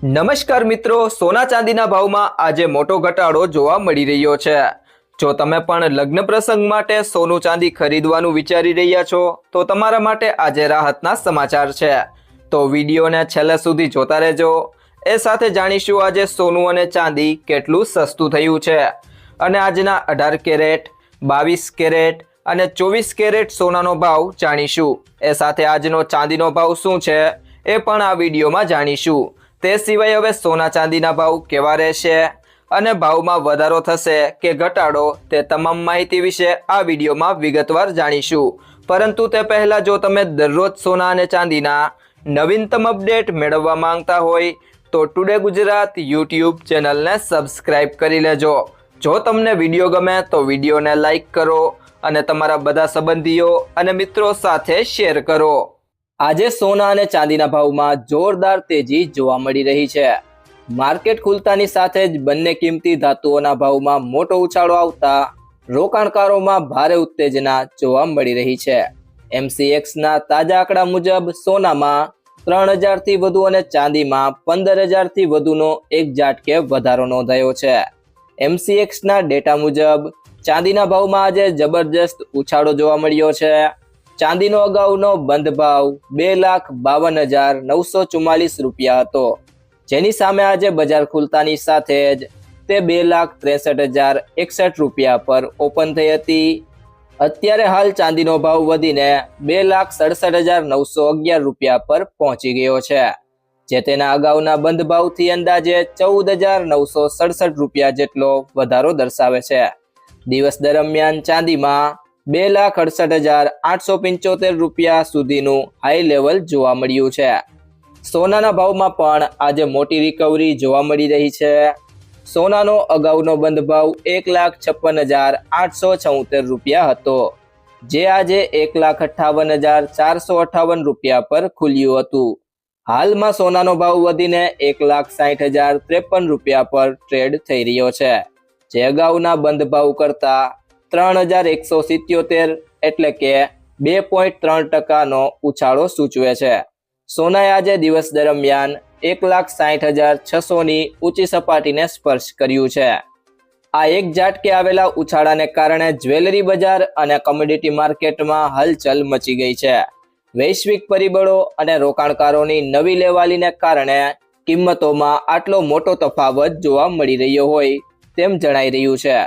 નમસ્કાર મિત્રો, સોના ચાંદીના ભાવમાં આજે મોટો ઘટાડો જોવા મળી રહ્યો છે। જો તમે પણ લગ્ન પ્રસંગ માટે સોનું ચાંદી ખરીદવાનું વિચારી રહ્યા છો તો તમારા માટે આજે રાહતના સમાચાર છે। તો વિડીયોને છેલ્લે સુધી જોતા રહેજો। એ સાથે જાણીશું આજે સોનું અને ચાંદી કેટલું સસ્તું થયું છે અને આજના 18 કેરેટ, 22 કેરેટ અને 24 કેરેટ સોનાનો ભાવ જાણીશું। એ સાથે આજનો ચાંદીનો ભાવ શું છે એ પણ આ વિડીયોમાં જાણીશું। તે સિવાય હવે સોના ચાંદીના ભાવ કેવા રહેશે અને ભાવમાં વધારો થશે કે ઘટાડો તે તમામ માહિતી વિશે આ વિડીયોમાં વિગતવાર જાણીશું। પરંતુ તે પહેલા જો તમે દરરોજ સોના અને ચાંદીના નવીનતમ અપડેટ મેળવવા માંગતા હોય તો ટુડે ગુજરાત યુટ્યુબ ચેનલને સબસ્ક્રાઇબ કરી લેજો। જો તમને વિડીયો ગમે તો વિડીયોને લાઈક કરો અને તમારા બધા સંબંધીઓ અને મિત્રો સાથે શેર કરો। આજે સોના અને ચાંદીના ભાવમાં જોરદાર તેજી જોવા મળી રહી છે। માર્કેટ ખુલતાની સાથે જ બંને કિંમતી ધાતુઓના ભાવમાં મોટો ઉછાળો આવતા રોકાણકારોમાં ભારે ઉત્તેજના જોવા મળી રહી છે। MCXના તાજા આંકડા મુજબ સોનામાં 3000 થી વધુ અને ચાંદીમાં 15000 થી વધુનો એક ઝાટકે વધારો નોંધાયો છે। MCXના ડેટા મુજબ ચાંદીના ભાવમાં આજે જબરજસ્ત ઉછાળો જોવા મળ્યો છે। ચાંદીનો અગાઉનો બંધ ભાવ 2,52,944 રૂપિયા હતો, જેની સામે આજે બજાર ખુલતાની સાથે જ તે 2,63,061 રૂપિયા પર ઓપન થઈ હતી। અત્યારે હાલ ચાંદીનો ભાવ વધીને 2,67,911 રૂપિયા પર પહોંચી ગયો છે, જે તેના અગાઉના બંધ ભાવથી અંદાજે 14,967 રૂપિયા જેટલો વધારો દર્શાવે છે। દિવસ દરમિયાન ચાંદીમાં 2,68,875 રૂપિયા સુધીનું હાઈ લેવલ જોવા મળ્યું છે। સોનાના ભાવમાં પણ આજે મોટી રિકવરી જોવા મળી રહી છે। સોનાનો અગાઉનો બંધ ભાવ 1,56,876 રૂપિયા હતો, જે આજે 1,58,458 રૂપિયા પર ખુલ્યું હતું। હાલમાં સોનાનો ભાવ વધીને 1,60,053 રૂપિયા પર ટ્રેડ થઈ રહ્યો છે, જે અગાઉના બંધ ભાવ કરતા 3,177 એટલે કે 2.3% ઉછાળો સૂચવે છે। સોનાએ આજે દિવસ દરમિયાન 1,60,600ની ઊંચી સપાટીને સ્પર્શ કર્યું છે। આ એક ઝાટકે આવેલા ઉછાળાને કારણે જ્વેલરી બજાર અને કોમોડિટી માર્કેટમાં હલચલ મચી ગઈ છે। વૈશ્વિક પરિબળો અને રોકાણકારોની નવી લેવાલીને કારણે કિંમતોમાં આટલો મોટો તફાવત જોવા મળી રહ્યો હોય તેમ જણાઈ રહ્યું છે।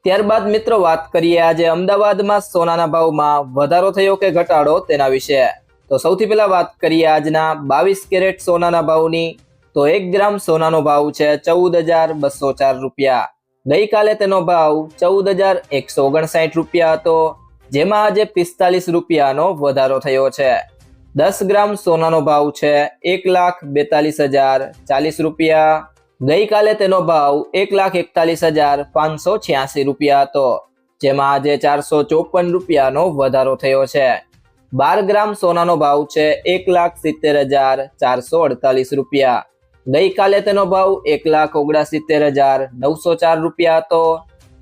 ત્યારબાદ મિત્રો વાત કરીએ આજે અમદાવાદમાં સોનાના ભાવમાં વધારો થયો કે ઘટાડો તેના વિશે। તો સૌથી પહેલા વાત કરીએ આજના 22 કેરેટ સોનાના ભાવની। તો 1 ગ્રામ સોનાનો ભાવ છે 14,204 રૂપિયા। ગઈકાલે તેનો ભાવ 14,159 રૂપિયા હતો, જેમાં આજે 45 રૂપિયાનો વધારો થયો છે। 10 ગ્રામ સોનાનો ભાવ છે 1,42,040 રૂપિયા। ગઈકાલે તેનો ભાવ 1,41,586 રૂપિયા હતો, જેમાં આજે 454 રૂપિયાનો વધારો થયો છે। 12 ગ્રામ સોનાનો ભાવ છે 1,70,448 રૂપિયા। ગઈકાલે તેનો ભાવ 1,79,904 રૂપિયા હતો,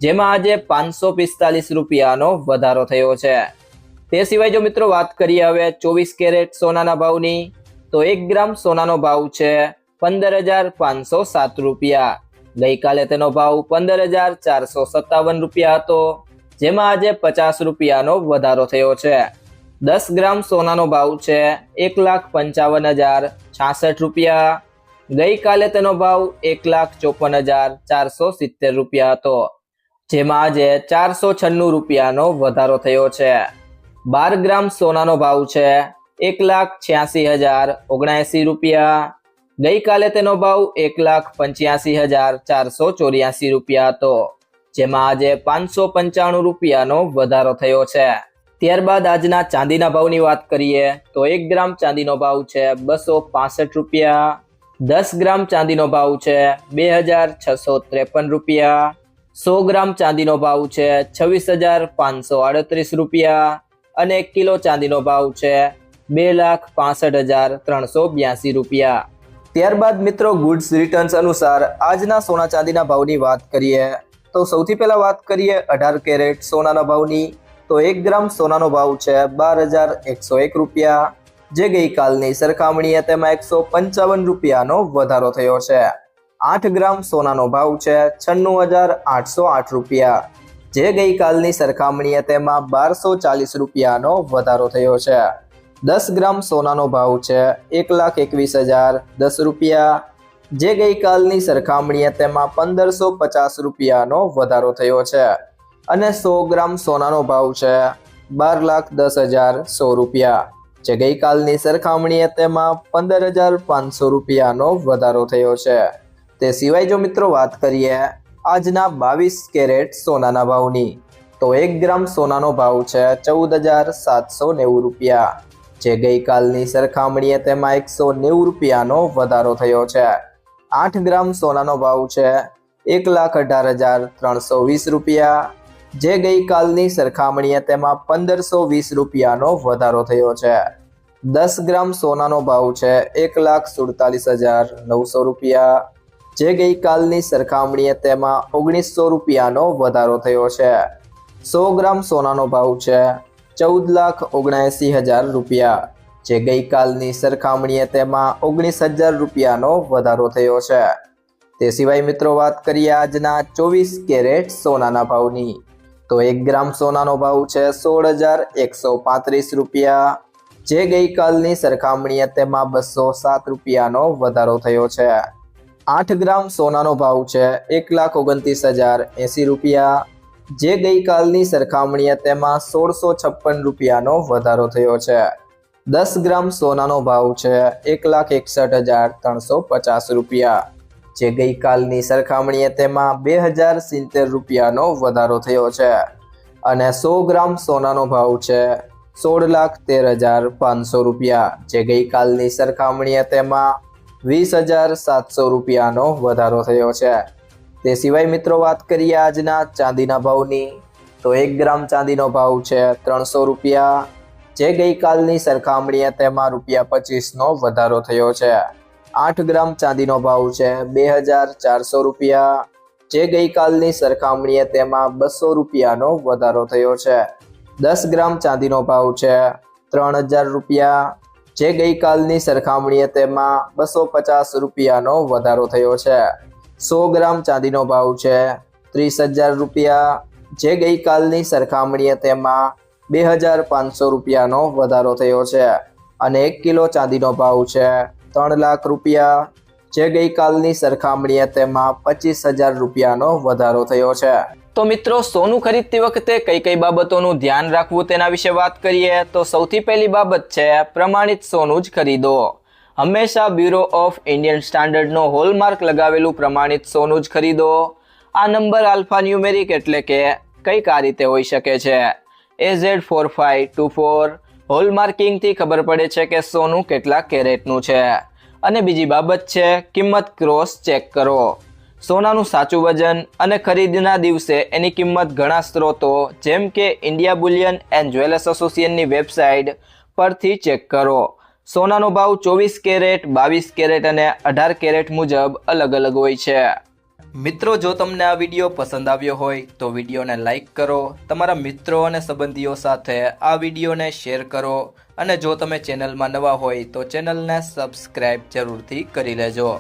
જેમાં આજે 545 રૂપિયાનો વધારો થયો છે। તે સિવાય જો મિત્રો વાત કરીએ હવે 24 કેરેટ સોનાના ભાવની, તો 1 ગ્રામ સોનાનો ભાવ છે 15,507 રૂપિયા। ગઈકાલે તેનો ભાવ 15,457 રૂપિયા હતો, જેમાં આજે 50 રૂપિયાનો વધારો થયો છે। 10 ગ્રામ સોનાનો ભાવ છે 1,55,066 રૂપિયા। ગઈકાલે તેનો ભાવ 1,54,470 રૂપિયા હતો, જેમાં આજે 496 રૂપિયાનો વધારો થયો છે। 12 ગ્રામ સોનાનો ભાવ છે 1,86,079 રૂપિયા। ગઈકાલે તેનો ભાવ 1,85,484 રૂપિયા હતો, જેમાં આજે 595 રૂપિયાનો વધારો થયો છે। ત્યારબાદ આજના ચાંદીના ભાવની વાત કરીએ તો 1 ગ્રામ ચાંદીનો ભાવ છે 265 રૂપિયા। 10 ગ્રામ ચાંદીનો ભાવ છે 2,653 રૂપિયા। 100 ગ્રામ ચાંદીનો ભાવ છે 26,538 રૂપિયા અને 1 કિલો ચાંદીનો ભાવ છે 2,65,382 રૂપિયા। ત્યારબાદ મિત્રો ગુડ્સ રિટર્ન્સ અનુસાર આજના સોના ચાંદીના ભાવની વાત કરીએ તો સૌથી પહેલા વાત કરીએ 18 કેરેટ સોનાના ભાવની। તો 1 ગ્રામ સોનાનો ભાવ છે 12,101 રૂપિયા। જે ગઈકાલની સરખામણીએ તેમાં 155 રૂપિયાનો વધારો થયો છે. 8 ગ્રામ સોનાનો ભાવ છે 96,808 રૂપિયા, જે ગઈકાલની સરખામણીએ તેમાં 1240 રૂપિયાનો વધારો થયો છે. 10 ગ્રામ સોનાનો ભાવ છે 1,21,010 રૂપિયા, જે ગઈકાલની સરખામણીએ તેમાં 1550 રૂપિયાનો વધારો થયો છે. અને 100 ગ્રામ સોનાનો ભાવ છે 12,10,100 રૂપિયા, જે ગઈકાલની સરખામણીએ તેમાં 15,500 રૂપિયાનો વધારો થયો છે. તે સિવાય જો મિત્રો વાત કરીએ આજના 22 કેરેટ સોનાના ભાવની, તો 1 ગ્રામ સોનાનો ભાવ છે 14,790 રૂપિયા, જે ગઈકાલની સરખામણીએ તેમાં 190 રૂપિયાનો વધારો થયો છે. 8 ગ્રામ સોનાનો ભાવ છે 1,18,320 રૂપિયા, જે ગઈકાલની સરખામણીએ તેમાં 1520 રૂપિયાનો વધારો થયો છે. 10 ગ્રામ સોનાનો ભાવ છે 1,47,900 રૂપિયા, જે ગઈકાલની સરખામણીએ તેમાં 1900 રૂપિયાનો વધારો થયો છે. 100 ગ્રામ સોનાનો ભાવ છે 14,79,000 રૂપિયા, જે ગઈકાલની સરખામણીએ તેમાં 19,000 રૂપિયાનો વધારો થયો છે. તે સિવાય મિત્રો વાત કરીએ આજના 24 કેરેટ સોનાના ભાવની, તો 1 ગ્રામ સોનાનો ભાવ છે 16,135 રૂપિયા, જે ગઈકાલની સરખામણીએ તેમાં 207 રૂપિયાનો વધારો થયો છે. 8 ગ્રામ સોનાનો ભાવ છે 1,29,080 રૂપિયા, જે ગઈકાલની સરખામણીએ તેમાં 1,656 રૂપિયાનો વધારો થયો છે. 10 ગ્રામ સોનાનો ભાવ છે 1,61,350 રૂપિયા, જે ગઈકાલની સરખામણીએ તેમાં 2,070 રૂપિયાનો વધારો થયો છે. અને 100 ગ્રામ સોનાનો ભાવ છે 16,13,500 રૂપિયા, જે ગઈકાલની સરખામણીએ તેમાં 20,700 રૂપિયાનો વધારો થયો છે. તે સિવાય મિત્રો વાત કરીએ આજના ચાંદીના ભાવની, તો 1 ગ્રામ ચાંદીનો ભાવ છે 300 રૂપિયા, જે ગઈકાલની સરખામણીએ તેમાં ₹25નો વધારો થયો છે. 8 ગ્રામ ચાંદીનો ભાવ છે 2,400 રૂપિયા, જે ગઈકાલની સરખામણીએ તેમાં 200 રૂપિયાનો વધારો થયો છે. 10 ગ્રામ ચાંદીનો ભાવ છે 3,000 રૂપિયા, જે ગઈકાલની સરખામણીએ તેમાં 250 રૂપિયાનો વધારો થયો છે. 100 ગ્રામ ચાંદીનો ભાવ છે 30,000 રૂપિયા, જે ગઈકાલની સરખામણીએ તેમાં 2,500 રૂપિયાનો વધારો થયો છે. અને 1 કિલો ચાંદીનો ભાવ છે 3 લાખ રૂપિયા, જે ગઈકાલની સરખામણીએ તેમાં 25,000 રૂપિયાનો વધારો થયો છે. તો મિત્રો સોનું ખરીદતી વખતે કઈ કઈ બાબતોનું ધ્યાન રાખવું તેના વિશે વાત કરીએ તો સૌથી પહેલી બાબત છે પ્રમાણિત સોનું જ ખરીદો. હંમેશા બ્યુરો ઓફ ઇન્ડિયન સ્ટાન્ડર્ડનો હોલમાર્ક લગાવેલું પ્રમાણિત સોનું જ ખરીદો. આ નંબર આલ્ફા ન્યુમેરિક એટલે કે કંઈક આ રીતે હોઈ શકે છે AZ4524. હોલમાર્કિંગથી ખબર પડે છે કે સોનું કેટલા કેરેટનું છે. અને બીજી બાબત છે કિંમત ક્રોસ ચેક કરો. સોનાનું સાચું વજન અને ખરીદના દિવસે એની કિંમત ઘણા સ્ત્રોતો જેમ કે ઇન્ડિયા બુલિયન એન્ડ જ્વેલર્સ એસોસિએશનની વેબસાઇટ પરથી ચેક કરો. સોનાનો ભાવ 24 કેરેટ, 22 કેરેટ અને 18 કેરેટ મુજબ અલગ અલગ હોય છે. મિત્રો જો તમને આ વિડીયો પસંદ આવ્યો હોય તો વિડીયોને લાઈક કરો, તમારા મિત્રો અને સંબંધીઓ સાથે આ વિડીયોને શેર કરો અને જો તમે ચેનલમાં નવા હોય તો ચેનલને સબસ્ક્રાઈબ જરૂરથી કરી લેજો.